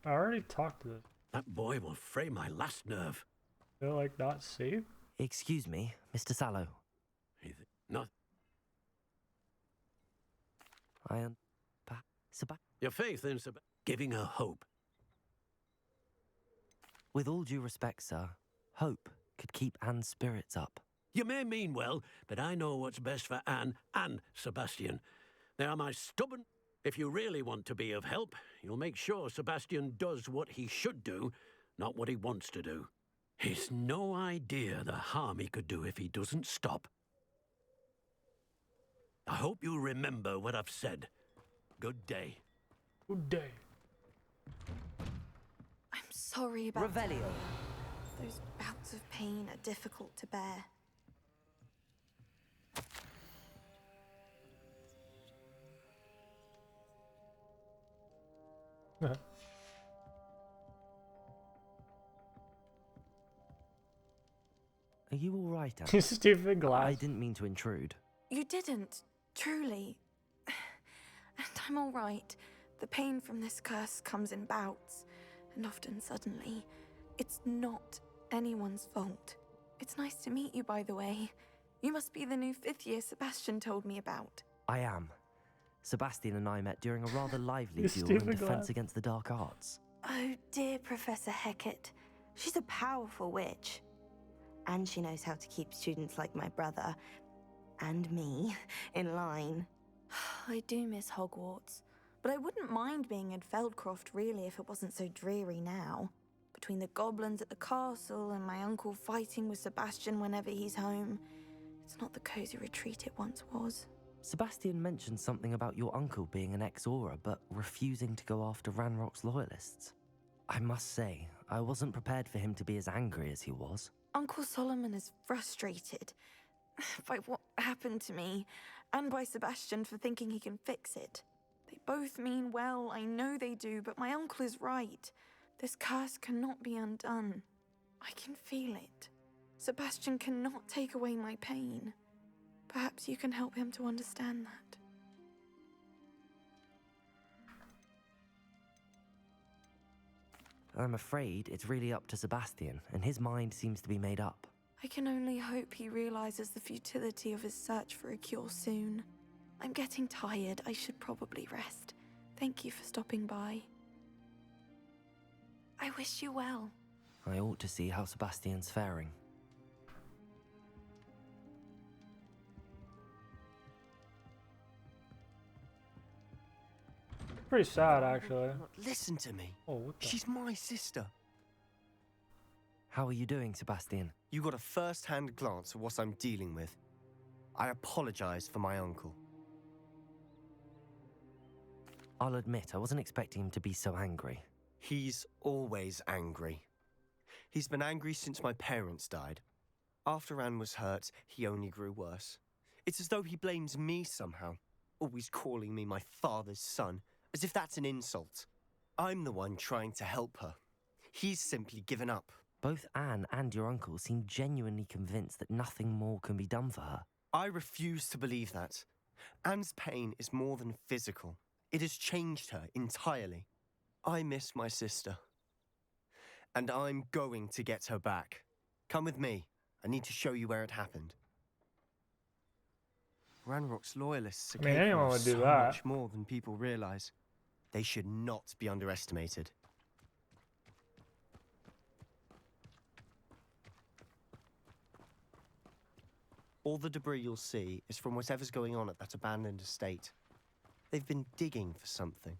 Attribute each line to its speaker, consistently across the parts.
Speaker 1: I already talked to this.
Speaker 2: That boy will fray my last nerve.
Speaker 1: Feel like not safe?
Speaker 3: Excuse me, Mr. Sallow.
Speaker 2: Not
Speaker 3: I am...
Speaker 2: your faith in giving her hope.
Speaker 3: With all due respect, sir, hope could keep Anne's spirits up.
Speaker 2: You may mean well, but I know what's best for Anne and Sebastian. They are my stubborn... If you really want to be of help, you'll make sure Sebastian does what he should do, not what he wants to do. He's no idea the harm he could do if he doesn't stop. I hope you remember what I've said. Good day.
Speaker 1: Good day.
Speaker 4: I'm sorry about
Speaker 3: Revelio.
Speaker 4: Those bouts of pain are difficult to bear.
Speaker 3: Are you all right, Anne?
Speaker 1: Stupid glass.
Speaker 3: I didn't mean to intrude.
Speaker 4: You didn't, truly. And I'm all right. The pain from this curse comes in bouts, and often suddenly. It's not anyone's fault. It's nice to meet you, by the way. You must be the new 5th year Sebastian told me about.
Speaker 3: I am. Sebastian and I met during a rather lively
Speaker 1: You
Speaker 3: duel in
Speaker 1: stupid
Speaker 3: Defense
Speaker 1: glass.
Speaker 3: Against the Dark Arts.
Speaker 4: Oh, dear Professor Hecat. She's a powerful witch. And she knows how to keep students like my brother, and me, in line. I do miss Hogwarts, but I wouldn't mind being in Feldcroft, really, if it wasn't so dreary now. Between the goblins at the castle and my uncle fighting with Sebastian whenever he's home, it's not the cozy retreat it once was.
Speaker 3: Sebastian mentioned something about your uncle being an ex-Auror, but refusing to go after Ranrock's loyalists. I must say, I wasn't prepared for him to be as angry as he was.
Speaker 4: Uncle Solomon is frustrated by what happened to me, and by Sebastian for thinking he can fix it. They both mean well, I know they do, but my uncle is right. This curse cannot be undone. I can feel it. Sebastian cannot take away my pain. Perhaps you can help him to understand that.
Speaker 3: I'm afraid it's really up to Sebastian, and his mind seems to be made up.
Speaker 4: I can only hope he realizes the futility of his search for a cure soon. I'm getting tired. I should probably rest. Thank you for stopping by. I wish you well.
Speaker 3: I ought to see how Sebastian's faring.
Speaker 1: Pretty sad, actually.
Speaker 5: Listen to me.
Speaker 1: Oh, what the?
Speaker 5: She's my sister.
Speaker 3: How are you doing, Sebastian?
Speaker 5: You got a first-hand glance at what I'm dealing with. I apologize for my uncle.
Speaker 3: I'll admit, I wasn't expecting him to be so angry.
Speaker 5: He's always angry. He's been angry since my parents died. After Anne was hurt, he only grew worse. It's as though he blames me somehow, always calling me my father's son, as if that's an insult. I'm the one trying to help her. He's simply given up.
Speaker 3: Both Anne and your uncle seem genuinely convinced that nothing more can be done for her.
Speaker 5: I refuse to believe that. Anne's pain is more than physical. It has changed her entirely. I miss my sister. And I'm going to get her back. Come with me. I need to show you where it happened. Ranrock's loyalists are capable
Speaker 1: anyone
Speaker 5: of
Speaker 1: would do
Speaker 5: so
Speaker 1: that.
Speaker 5: much more than people realize. They should not be underestimated. All the debris you'll see is from whatever's going on at that abandoned estate. They've been digging for something.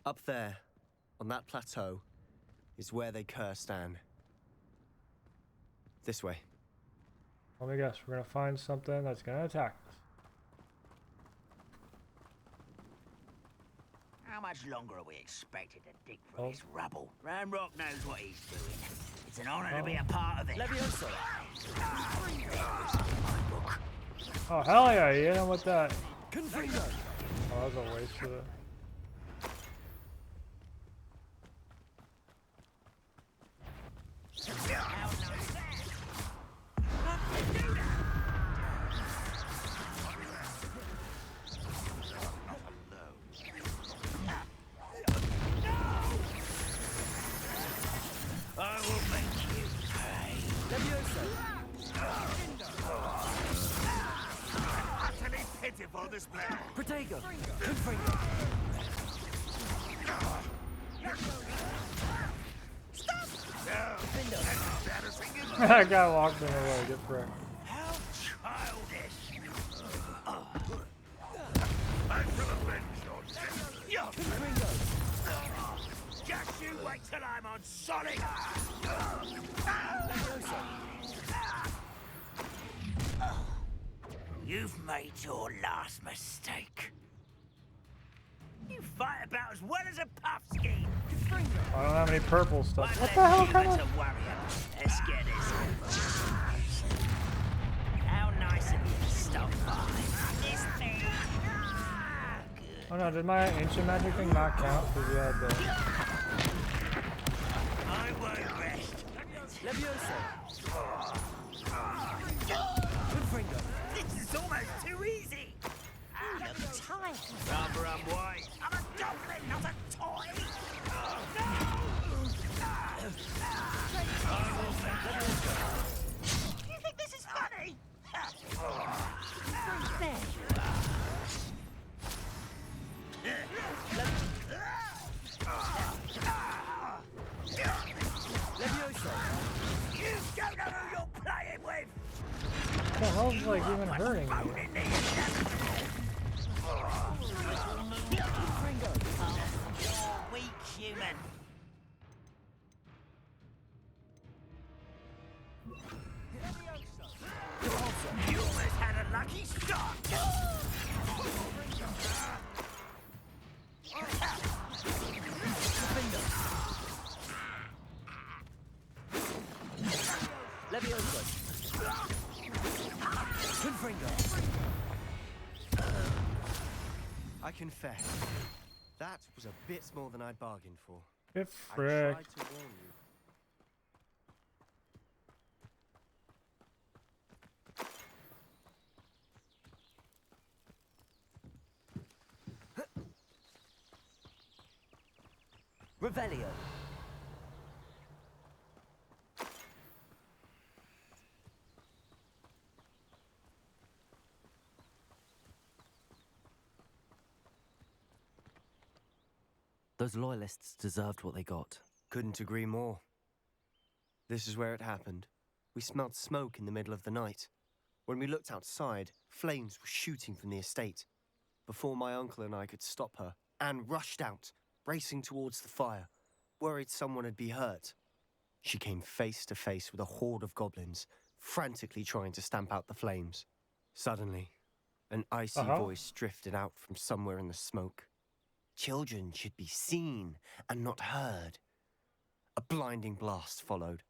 Speaker 5: Up there, on that plateau, is where they cursed Anne. This way.
Speaker 1: Let me guess, we're gonna find something that's gonna attack us.
Speaker 6: How much longer are we expected to dig for
Speaker 1: Oh.
Speaker 6: this rubble? Ranrock knows what he's doing. It's an honor to be a part of it.
Speaker 5: Levioso!
Speaker 1: Oh, hell yeah, you hit him with that.
Speaker 5: Confringo!
Speaker 1: Oh, that was a waste of it.
Speaker 6: Utterly pitiful display.
Speaker 3: Protego!
Speaker 1: That guy walked in the way. Get fricked.
Speaker 6: How childish. I shall avenge your death. Just you wait till I'm on solid. You've made your last mistake. You fight about as well as a puffskein.
Speaker 1: I don't have any purple stuff.
Speaker 6: One
Speaker 1: What the hell?
Speaker 6: less
Speaker 1: Come
Speaker 6: human
Speaker 1: on.
Speaker 6: to worry about. Let's get this over. How nice of you to stop by. This thing.
Speaker 1: Oh no, did my ancient magic thing not count? Because you had the...
Speaker 6: I won't rest. This is almost too easy. You're tired. Rather unwise. I'm a goblin, not a toy. You think this is funny? There you are. You don't know who you're playing with.
Speaker 1: What the hell's like even hurting me?
Speaker 6: Weak human. You almost had a lucky shot.
Speaker 5: I confess, that was a bit more than I'd bargained for.
Speaker 1: Get
Speaker 5: I
Speaker 1: fricked.
Speaker 5: tried to warn you.
Speaker 3: Revelio. Those loyalists deserved what they got.
Speaker 5: Couldn't agree more. This is where it happened. We smelled smoke in the middle of the night. When we looked outside, flames were shooting from the estate. Before my uncle and I could stop her, Anne rushed out, racing towards the fire, worried someone had been hurt. She came face to face with a horde of goblins, frantically trying to stamp out the flames. Suddenly, an icy voice drifted out from somewhere in the smoke. Children should be seen and not heard. A blinding blast followed.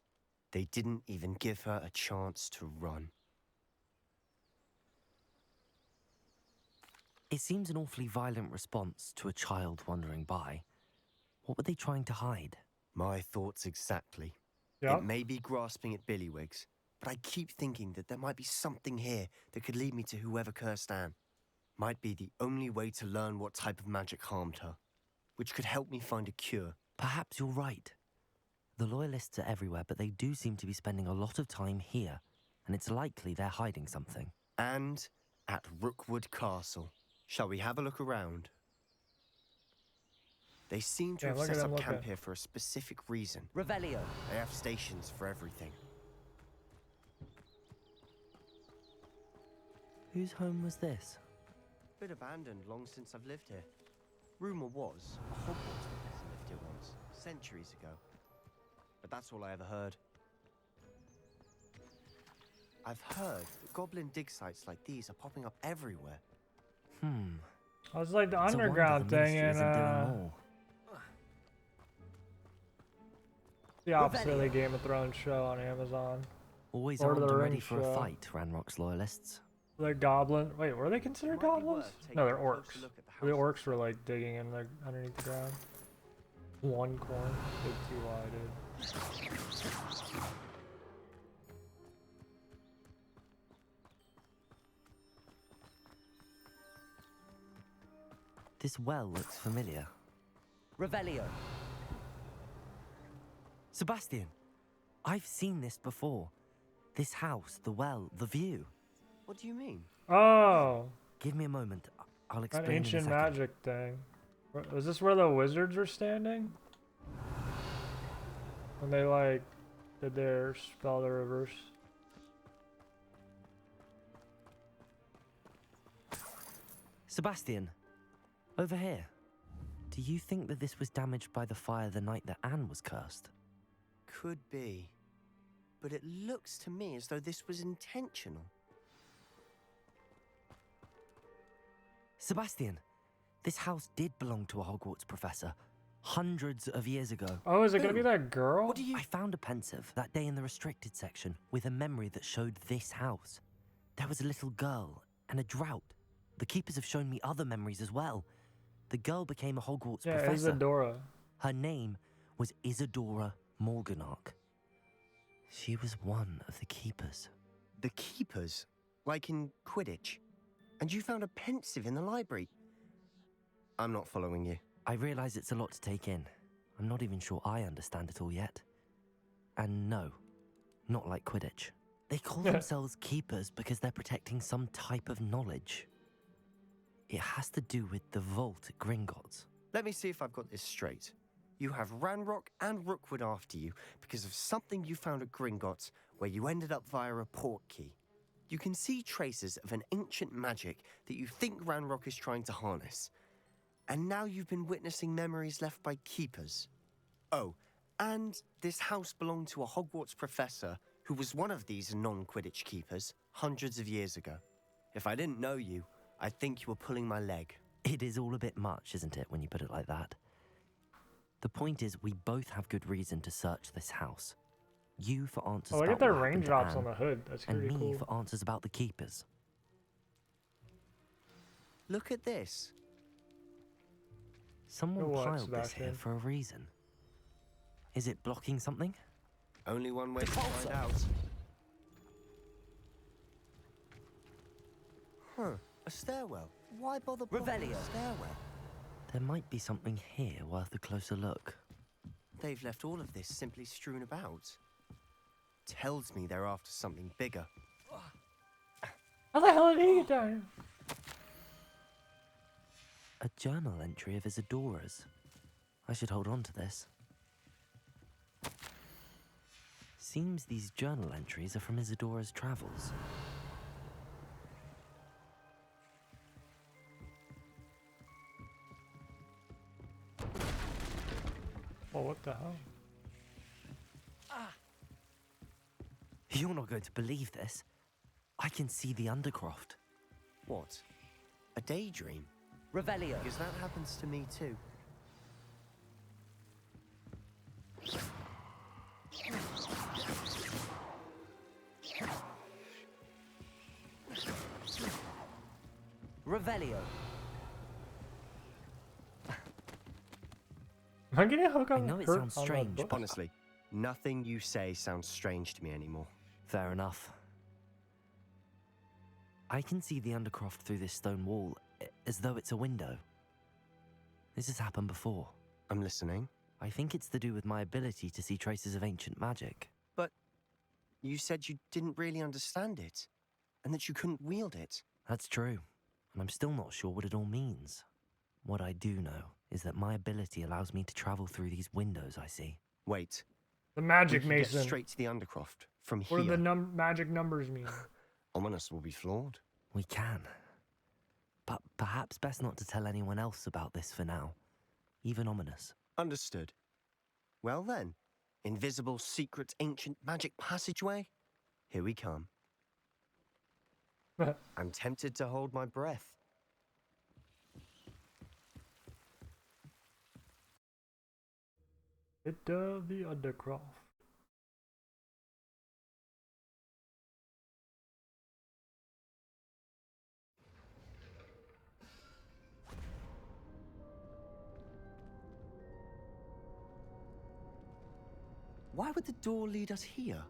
Speaker 5: They didn't even give her a chance to run.
Speaker 3: It seems an awfully violent response to a child wandering by. What were they trying to hide?
Speaker 5: My thoughts exactly.
Speaker 1: Yeah.
Speaker 5: It may be grasping at Billywigs, but I keep thinking that there might be something here that could lead me to whoever cursed Anne. Might be the only way to learn what type of magic harmed her, which could help me find a cure.
Speaker 3: Perhaps you're right. The loyalists are everywhere, but they do seem to be spending a lot of time here, and it's likely they're hiding something.
Speaker 5: And at Rookwood Castle. Shall we have a look around? They seem to have
Speaker 1: look at
Speaker 5: set
Speaker 1: them,
Speaker 5: up
Speaker 1: look
Speaker 5: camp
Speaker 1: at-
Speaker 5: here for a specific reason.
Speaker 3: Revelio.
Speaker 5: They have stations for everything.
Speaker 3: Whose home was this?
Speaker 5: Bit abandoned long since I've lived here. Rumour was a Hogwarts professor lived here once, centuries ago. But that's all I ever heard. I've heard that goblin dig sites like these are popping up everywhere.
Speaker 1: I was like the
Speaker 3: It's a wonder
Speaker 1: underground
Speaker 3: the
Speaker 1: thing
Speaker 3: Ministry
Speaker 1: in
Speaker 3: isn't doing more.
Speaker 1: the opposite of the Game of Thrones show on Amazon.
Speaker 3: Always
Speaker 1: Lord of
Speaker 3: armed
Speaker 1: the
Speaker 3: and ready
Speaker 1: Rings
Speaker 3: for
Speaker 1: show.
Speaker 3: a fight, Ranrock's loyalists.
Speaker 1: The goblin. Wait, were they considered
Speaker 5: Might be
Speaker 1: goblins?
Speaker 5: worth taking
Speaker 1: No, they're
Speaker 5: a closer
Speaker 1: orcs.
Speaker 5: look at the
Speaker 1: The
Speaker 5: houses.
Speaker 1: orcs were like digging in the underneath the ground. One corn, big TY, dude.
Speaker 3: This well looks familiar. Revelio. Sebastian, I've seen this before. This house, the well, the view.
Speaker 5: What do you mean?
Speaker 1: Oh,
Speaker 3: Give me a moment. I'll
Speaker 1: that
Speaker 3: explain in a
Speaker 1: ancient
Speaker 3: second.
Speaker 1: magic thing. Is this where the wizards were standing? When they like did their spell the reverse.
Speaker 3: Sebastian, over here. Do you think that this was damaged by the fire the night that Anne was cursed?
Speaker 5: Could be. But it looks to me as though this was intentional.
Speaker 3: Sebastian, this house did belong to a Hogwarts professor hundreds of years ago.
Speaker 1: Oh, is it gonna be
Speaker 5: Who?
Speaker 1: that girl?
Speaker 5: What do you...
Speaker 3: I found a pensive that day in the restricted section with a memory that showed this house. There was a little girl and a drought. The keepers have shown me other memories as well. The girl became a Hogwarts
Speaker 1: Yeah,
Speaker 3: professor.
Speaker 1: Isadora.
Speaker 3: Her name was Isadora Morganach. She was one of the keepers.
Speaker 5: The keepers? Like in Quidditch? And you found a pensive in the library? I'm not following you.
Speaker 3: I realize it's a lot to take in. I'm not even sure I understand it all yet. And no, not like Quidditch. They call themselves keepers because they're protecting some type of knowledge. It has to do with the vault at Gringotts.
Speaker 5: Let me see if I've got this straight. You have Ranrock and Rookwood after you because of something you found at Gringotts where you ended up via a port key. You can see traces of an ancient magic that you think Ranrock is trying to harness. And now you've been witnessing memories left by keepers. Oh, and this house belonged to a Hogwarts professor who was one of these non-Quidditch keepers hundreds of years ago. If I didn't know you, I'd think you were pulling my leg.
Speaker 3: It is all a bit much, isn't it, when you put it like that? The point is, we both have good reason to search this house. You for answers
Speaker 1: Oh, look
Speaker 3: about
Speaker 1: at the
Speaker 3: what happened to
Speaker 1: raindrops on
Speaker 3: Anne,
Speaker 1: the hood. That's
Speaker 3: and
Speaker 1: pretty
Speaker 3: me
Speaker 1: cool.
Speaker 3: for answers about the keepers.
Speaker 5: Look at this.
Speaker 3: Someone
Speaker 1: For what,
Speaker 3: piled this here
Speaker 1: Sebastian?
Speaker 3: for a reason. Is it blocking something?
Speaker 5: Only one way to find out. Huh, a stairwell. Why bother blocking a stairwell?
Speaker 3: There might be something here worth a closer look.
Speaker 5: They've left all of this simply strewn about. Tells me they're after something bigger.
Speaker 1: How the hell did he get down here?
Speaker 3: A journal entry of Isadora's. I should hold on to this. Seems these journal entries are from Isadora's travels.
Speaker 1: Oh, what the hell?
Speaker 3: You're not going to believe this. I can see the Undercroft.
Speaker 5: What? A daydream?
Speaker 3: Revelio.
Speaker 5: Because that happens to me too.
Speaker 3: Revelio.
Speaker 1: Am I getting a hook
Speaker 3: I
Speaker 1: on
Speaker 3: know it
Speaker 1: hurt
Speaker 3: sounds
Speaker 1: on the
Speaker 3: strange,
Speaker 1: book?
Speaker 5: Honestly, nothing you say sounds strange to me anymore.
Speaker 3: Fair enough. I can see the Undercroft through this stone wall, as though it's a window. This has happened before.
Speaker 5: I'm listening.
Speaker 3: I think it's to do with my ability to see traces of ancient magic.
Speaker 5: But you said you didn't really understand it, and that you couldn't wield it.
Speaker 3: That's true, and I'm still not sure what it all means. What I do know is that my ability allows me to travel through these windows I see.
Speaker 5: Wait,
Speaker 1: The
Speaker 5: we
Speaker 1: magic
Speaker 5: can get
Speaker 1: mason.
Speaker 5: straight to the Undercroft from
Speaker 1: What do
Speaker 5: here.
Speaker 1: the magic numbers mean?
Speaker 5: Ominous will be flawed.
Speaker 3: We can. But perhaps best not to tell anyone else about this for now. Even Ominous.
Speaker 5: Understood. Well then, invisible, secret, ancient magic passageway? Here we come. I'm tempted to hold my breath.
Speaker 1: The Undercroft.
Speaker 5: Why would the door lead us here?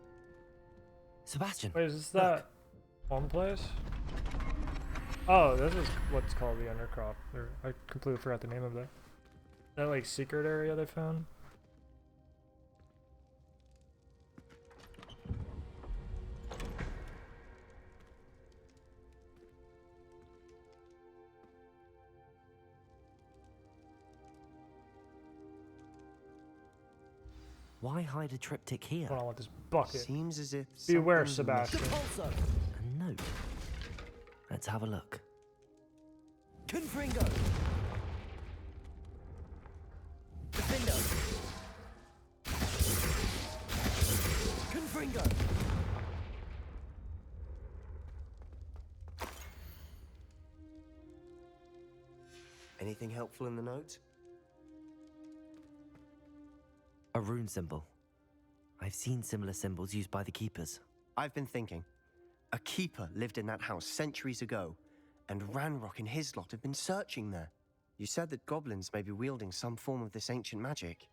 Speaker 3: Sebastian!
Speaker 1: Wait, is this that one place? Oh, this is what's called the Undercroft. I completely forgot the name of that. That like secret area they found.
Speaker 3: Why hide a triptych here?
Speaker 1: Hold on with this bucket.
Speaker 5: Seems as if
Speaker 1: Beware,
Speaker 5: something's
Speaker 1: Sebastian.
Speaker 3: A note. Let's have a look.
Speaker 6: Confringo! Defender! Confringo!
Speaker 5: Anything helpful in the note?
Speaker 3: A rune symbol. I've seen similar symbols used by the keepers.
Speaker 5: I've been thinking. A keeper lived in that house centuries ago, and Ranrock and his lot have been searching there. You said that goblins may be wielding some form of this ancient magic.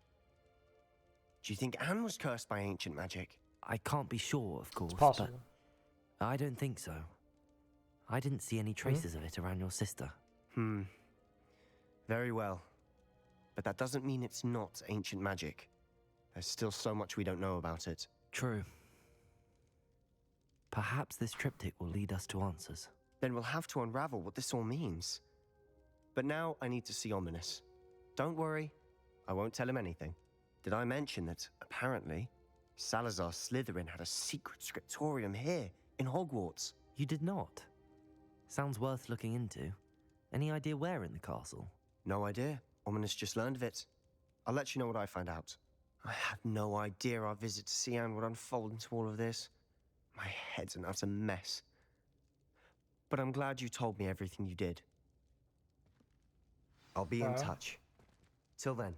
Speaker 5: Do you think Anne was cursed by ancient magic?
Speaker 3: I can't be sure, of course,
Speaker 1: It's possible.
Speaker 3: but I don't think so. I didn't see any traces of it around your sister.
Speaker 5: Very well. But that doesn't mean it's not ancient magic. There's still so much we don't know about it.
Speaker 3: True. Perhaps this triptych will lead us to answers.
Speaker 5: Then we'll have to unravel what this all means. But now I need to see Ominous. Don't worry, I won't tell him anything. Did I mention that, apparently, Salazar Slytherin had a secret scriptorium here, in Hogwarts?
Speaker 3: You did not. Sounds worth looking into. Any idea where in the castle?
Speaker 5: No idea. Ominous just learned of it. I'll let you know what I find out. I had no idea our visit to Cian would unfold into all of this. My head's an utter mess. But I'm glad you told me everything you did. I'll be in touch. Till then.